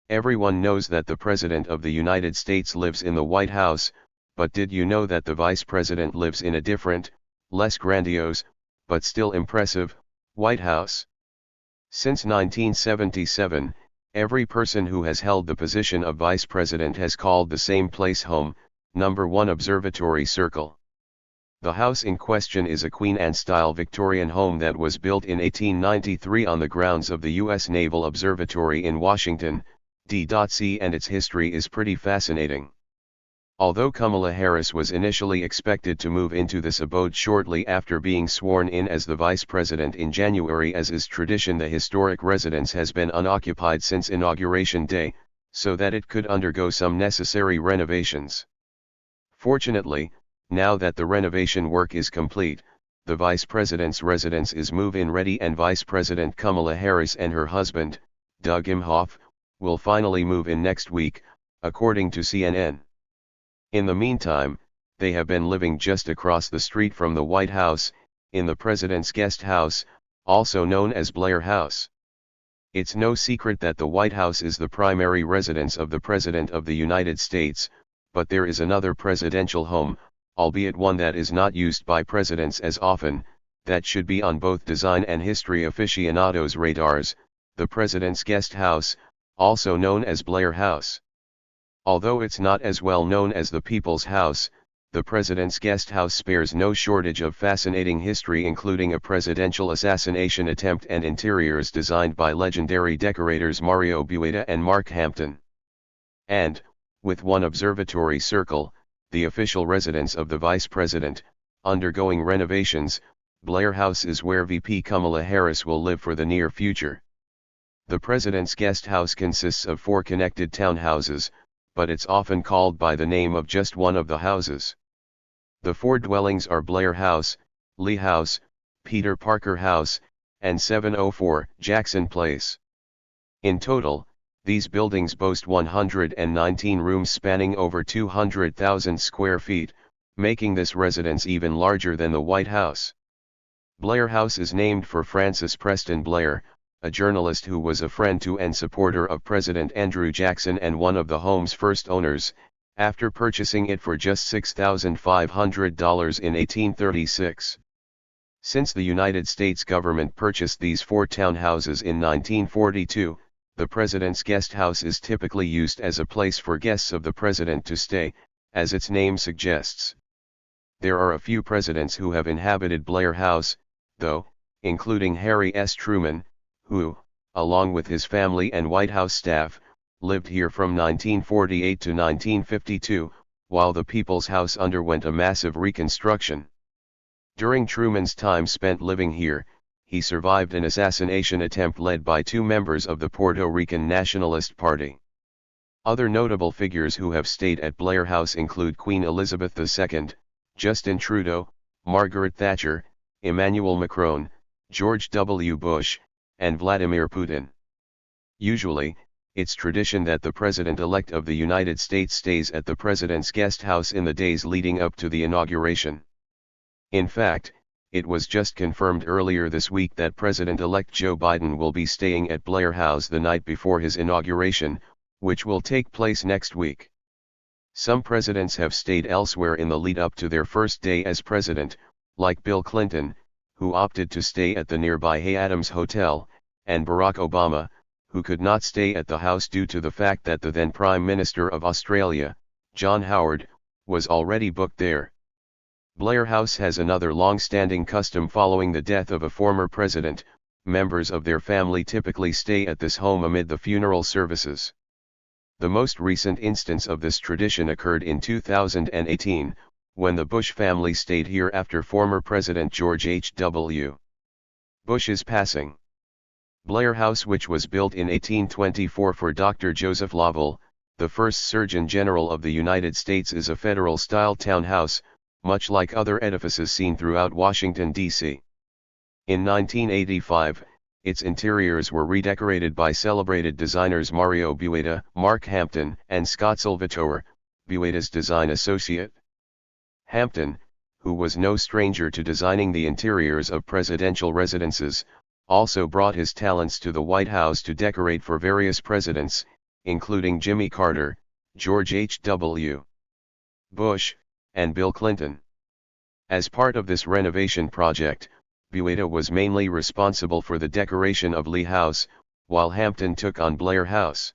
Everyone knows that the President of the United States lives in the White House, but did you know that the Vice President lives in a different, less grandiose, but still impressive, White House? Since 1977, every person who has held the position of Vice President has called the same place home, number One Observatory Circle. The house in question is a Queen Anne-style Victorian home that was built in 1893 on the grounds of the U.S. Naval Observatory in Washington, D.C., and its history is pretty fascinating. Although Kamala Harris was initially expected to move into this abode shortly after being sworn in as the vice president in January, as is tradition, the historic residence has been unoccupied since Inauguration Day, so that it could undergo some necessary renovations. Fortunately, now that the renovation work is complete, the vice president's residence is move-in ready, and Vice President Kamala Harris and her husband, Doug Imhoff, will finally move in next week, according to CNN. In the meantime, they have been living just across the street from the White House, in the President's Guest House, also known as Blair House. It's no secret that the White House is the primary residence of the President of the United States, but there is another presidential home, albeit one that is not used by presidents as often, that should be on both design and history aficionados' radars, the President's Guest House, also known as Blair House. Although it's not as well known as the People's House, the President's Guest House spares no shortage of fascinating history, including a presidential assassination attempt and interiors designed by legendary decorators Mario Bueda and Mark Hampton. And, with One Observatory Circle, the official residence of the Vice President, undergoing renovations, Blair House is where VP Kamala Harris will live for the near future. The President's Guest House consists of 4 connected townhouses, but it's often called by the name of just one of the houses. The 4 dwellings are Blair House, Lee House, Peter Parker House, and 704 Jackson Place. In total, these buildings boast 119 rooms spanning over 200,000 square feet, making this residence even larger than the White House. Blair House is named for Francis Preston Blair, a journalist who was a friend to and supporter of President Andrew Jackson and one of the home's first owners, after purchasing it for just $6,500 in 1836. Since the United States government purchased these 4 townhouses in 1942, the President's Guest House is typically used as a place for guests of the President to stay, as its name suggests. There are a few presidents who have inhabited Blair House, though, including Harry S. Truman, who, along with his family and White House staff, lived here from 1948 to 1952, while the People's House underwent a massive reconstruction. During Truman's time spent living here, he survived an assassination attempt led by 2 members of the Puerto Rican Nationalist Party. Other notable figures who have stayed at Blair House include Queen Elizabeth II, Justin Trudeau, Margaret Thatcher, Emmanuel Macron, George W. Bush, and Vladimir Putin. Usually, it's tradition that the President-elect of the United States stays at the President's Guest House in the days leading up to the inauguration. In fact, it was just confirmed earlier this week that President-elect Joe Biden will be staying at Blair House the night before his inauguration, which will take place next week. Some presidents have stayed elsewhere in the lead-up to their first day as president, like Bill Clinton, who opted to stay at the nearby Hay Adams Hotel, and Barack Obama, who could not stay at the house due to the fact that the then Prime Minister of Australia, John Howard, was already booked there. Blair House has another long-standing custom. Following the death of a former president, members of their family typically stay at this home amid the funeral services. The most recent instance of this tradition occurred in 2018, when the Bush family stayed here after former President George H.W. Bush's passing. Blair House, which was built in 1824 for Dr. Joseph Lovell, the first Surgeon General of the United States, is a federal-style townhouse, much like other edifices seen throughout Washington, D.C. In 1985, its interiors were redecorated by celebrated designers Mario Bueda, Mark Hampton, and Scott Salvatore, Bueda's design associate. Hampton, who was no stranger to designing the interiors of presidential residences, also brought his talents to the White House to decorate for various presidents, including Jimmy Carter, George H.W. Bush, and Bill Clinton. As part of this renovation project, Bueta was mainly responsible for the decoration of Lee House, while Hampton took on Blair House.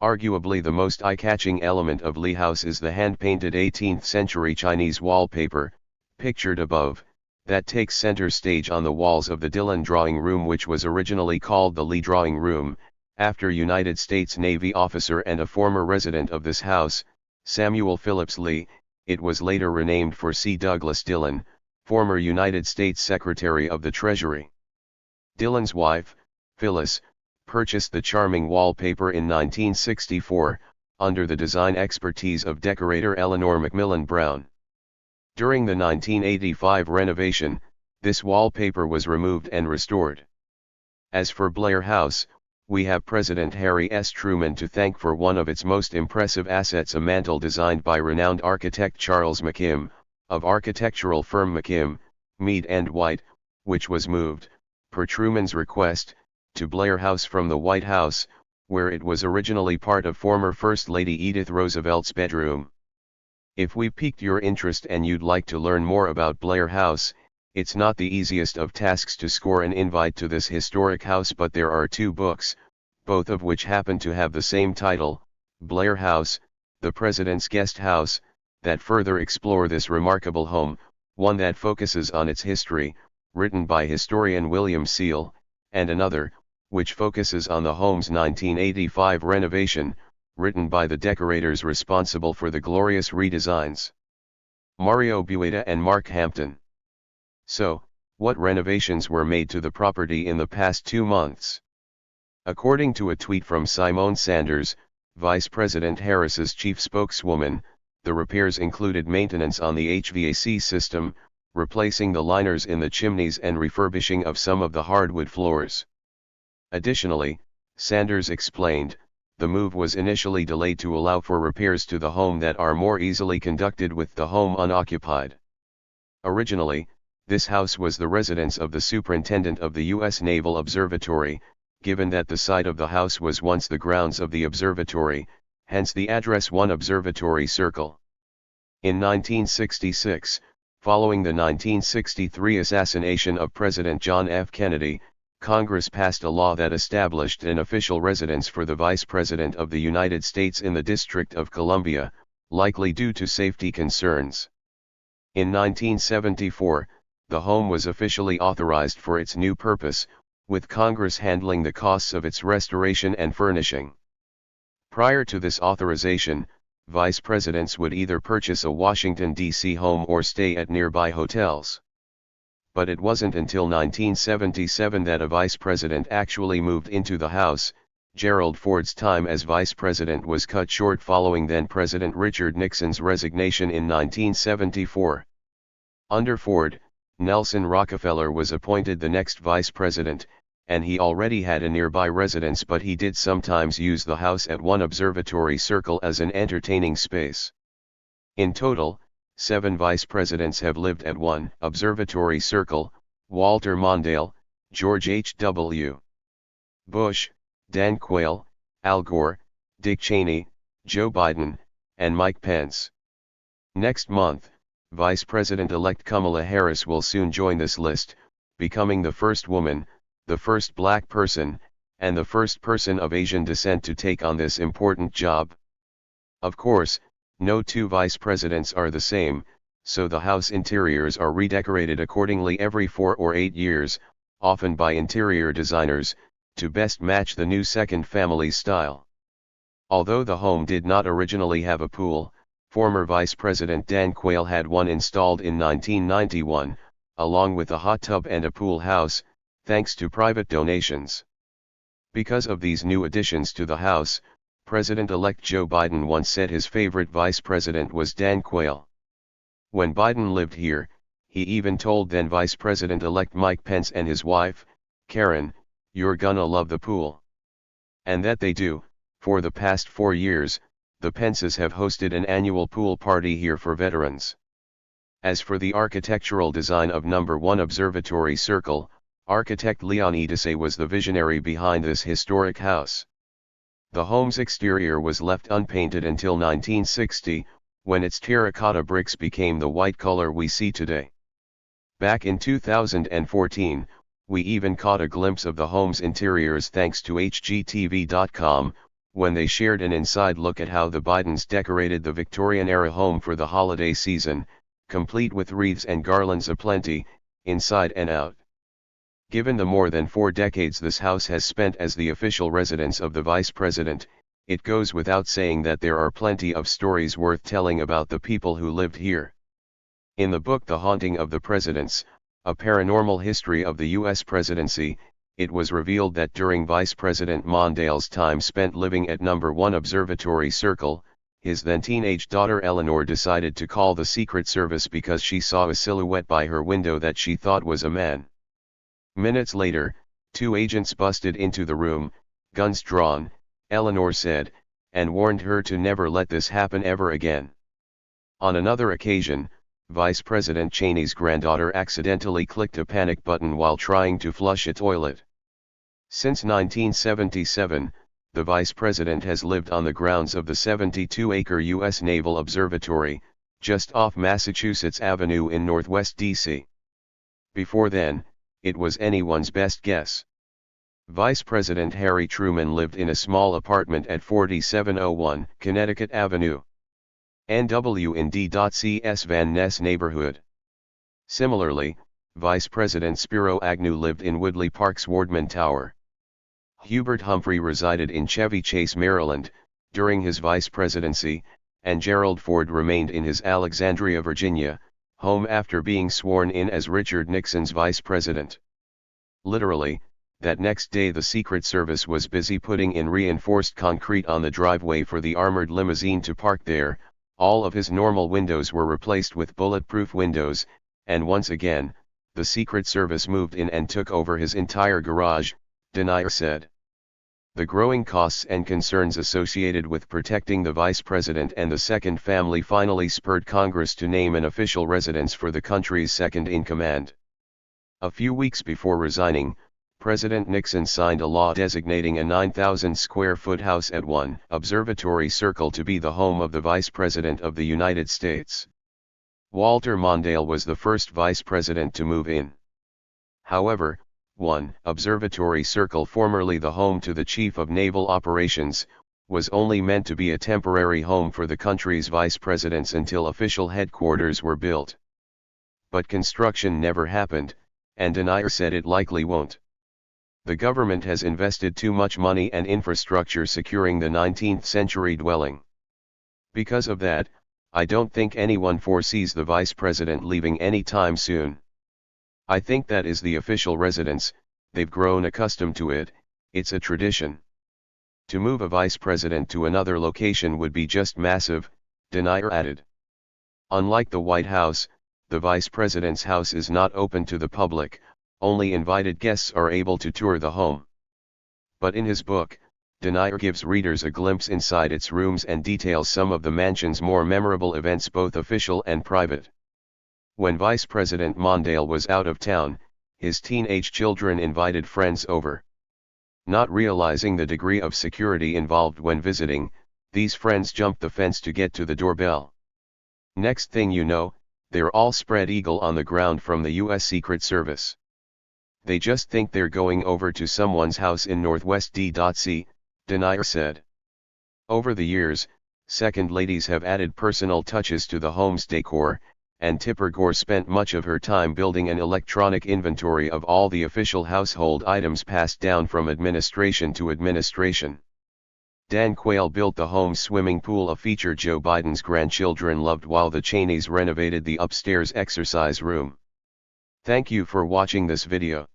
Arguably the most eye-catching element of Lee House is the hand-painted 18th-century Chinese wallpaper, pictured above, that takes center stage on the walls of the Dillon Drawing Room, which was originally called the Lee Drawing Room, after United States Navy officer and a former resident of this house, Samuel Phillips Lee. It was later renamed for C. Douglas Dillon, former United States Secretary of the Treasury. Dillon's wife, Phyllis, purchased the charming wallpaper in 1964, under the design expertise of decorator Eleanor Macmillan Brown. During the 1985 renovation, this wallpaper was removed and restored. As for Blair House, we have President Harry S. Truman to thank for one of its most impressive assets, a mantel designed by renowned architect Charles McKim, of architectural firm McKim, Mead and White, which was moved, per Truman's request, to Blair House from the White House, where it was originally part of former First Lady Edith Roosevelt's bedroom. If we piqued your interest and you'd like to learn more about Blair House, it's not the easiest of tasks to score an invite to this historic house, but there are 2 books, both of which happen to have the same title, Blair House, The President's Guest House, that further explore this remarkable home, one that focuses on its history, written by historian William Seal, and another, which focuses on the home's 1985 renovation, written by the decorators responsible for the glorious redesigns, Mario Bueta and Mark Hampton. So, what renovations were made to the property in the past 2 months? According to a tweet from Simone Sanders, Vice President Harris's chief spokeswoman, the repairs included maintenance on the HVAC system, replacing the liners in the chimneys and refurbishing of some of the hardwood floors. Additionally, Sanders explained, the move was initially delayed to allow for repairs to the home that are more easily conducted with the home unoccupied. Originally, this house was the residence of the superintendent of the U.S. Naval Observatory, given that the site of the house was once the grounds of the observatory, hence the address One Observatory Circle. In 1966, following the 1963 assassination of President John F. Kennedy, Congress passed a law that established an official residence for the Vice President of the United States in the District of Columbia, likely due to safety concerns. In 1974, the home was officially authorized for its new purpose, with Congress handling the costs of its restoration and furnishing. Prior to this authorization, vice presidents would either purchase a Washington, D.C. home or stay at nearby hotels. But it wasn't until 1977 that a vice president actually moved into the house. Gerald Ford's time as vice president was cut short following then-President Richard Nixon's resignation in 1974. Under Ford, Nelson Rockefeller was appointed the next vice president, and he already had a nearby residence, but he did sometimes use the house at One Observatory Circle as an entertaining space. In total, 7 vice presidents have lived at One Observatory Circle: Walter Mondale, George H.W. Bush, Dan Quayle, Al Gore, Dick Cheney, Joe Biden, and Mike Pence. Next month, Vice President-elect Kamala Harris will soon join this list, becoming the first woman, the first black person, and the first person of Asian descent to take on this important job. Of course, no 2 vice presidents are the same, so the house interiors are redecorated accordingly every 4 or 8 years, often by interior designers, to best match the new second family's style. Although the home did not originally have a pool, former Vice President Dan Quayle had one installed in 1991, along with a hot tub and a pool house, thanks to private donations. Because of these new additions to the house, President-elect Joe Biden once said his favorite vice president was Dan Quayle. When Biden lived here, he even told then Vice President-elect Mike Pence and his wife, Karen, "You're gonna love the pool." And that they do. For the past 4 years, the Pences have hosted an annual pool party here for veterans. As for the architectural design of number 1 Observatory Circle, architect Leon Edese was the visionary behind this historic house. The home's exterior was left unpainted until 1960, when its terracotta bricks became the white color we see today. Back in 2014, we even caught a glimpse of the home's interiors thanks to HGTV.com, when they shared an inside look at how the Bidens decorated the Victorian-era home for the holiday season, complete with wreaths and garlands aplenty, inside and out. Given the more than 4 decades this house has spent as the official residence of the Vice President, it goes without saying that there are plenty of stories worth telling about the people who lived here. In the book The Haunting of the Presidents, A Paranormal History of the U.S. Presidency, it was revealed that during Vice President Mondale's time spent living at No. 1 Observatory Circle, his then teenage daughter Eleanor decided to call the Secret Service because she saw a silhouette by her window that she thought was a man. Minutes later, 2 agents busted into the room, guns drawn, Eleanor said, and warned her to never let this happen ever again. On another occasion, Vice President Cheney's granddaughter accidentally clicked a panic button while trying to flush a toilet. Since 1977, the Vice President has lived on the grounds of the 72-acre U.S. Naval Observatory, just off Massachusetts Avenue in Northwest D.C. Before then, it was anyone's best guess. Vice President Harry Truman lived in a small apartment at 4701 Connecticut Avenue, NW in D.C.'s Van Ness neighborhood. Similarly, Vice President Spiro Agnew lived in Woodley Park's Wardman Tower. Hubert Humphrey resided in Chevy Chase, Maryland, during his vice presidency, and Gerald Ford remained in his Alexandria, Virginia, home after being sworn in as Richard Nixon's vice president. Literally, that next day the Secret Service was busy putting in reinforced concrete on the driveway for the armored limousine to park there. All of his normal windows were replaced with bulletproof windows, and once again, the Secret Service moved in and took over his entire garage, Denier said. The growing costs and concerns associated with protecting the vice president and the second family finally spurred Congress to name an official residence for the country's second-in-command. A few weeks before resigning, President Nixon signed a law designating a 9,000-square-foot house at One Observatory Circle to be the home of the Vice President of the United States. Walter Mondale was the first vice president to move in. However, One Observatory Circle, formerly the home to the Chief of Naval Operations, was only meant to be a temporary home for the country's vice presidents until official headquarters were built. But construction never happened, and Denier said it likely won't. The government has invested too much money and infrastructure securing the 19th-century dwelling. Because of that, I don't think anyone foresees the vice president leaving any time soon. I think that is the official residence, they've grown accustomed to it, it's a tradition. To move a vice president to another location would be just massive, Denier added. Unlike the White House, the vice president's house is not open to the public, only invited guests are able to tour the home. But in his book, Denier gives readers a glimpse inside its rooms and details some of the mansion's more memorable events, both official and private. When Vice President Mondale was out of town, his teenage children invited friends over. Not realizing the degree of security involved when visiting, these friends jumped the fence to get to the doorbell. Next thing you know, they're all spread eagle on the ground from the U.S. Secret Service. They just think they're going over to someone's house in Northwest D.C., Denier said. Over the years, second ladies have added personal touches to the home's decor, and Tipper Gore spent much of her time building an electronic inventory of all the official household items passed down from administration to administration. Dan Quayle built the home's swimming pool, a feature Joe Biden's grandchildren loved, while the Cheneys renovated the upstairs exercise room. Thank you for watching this video.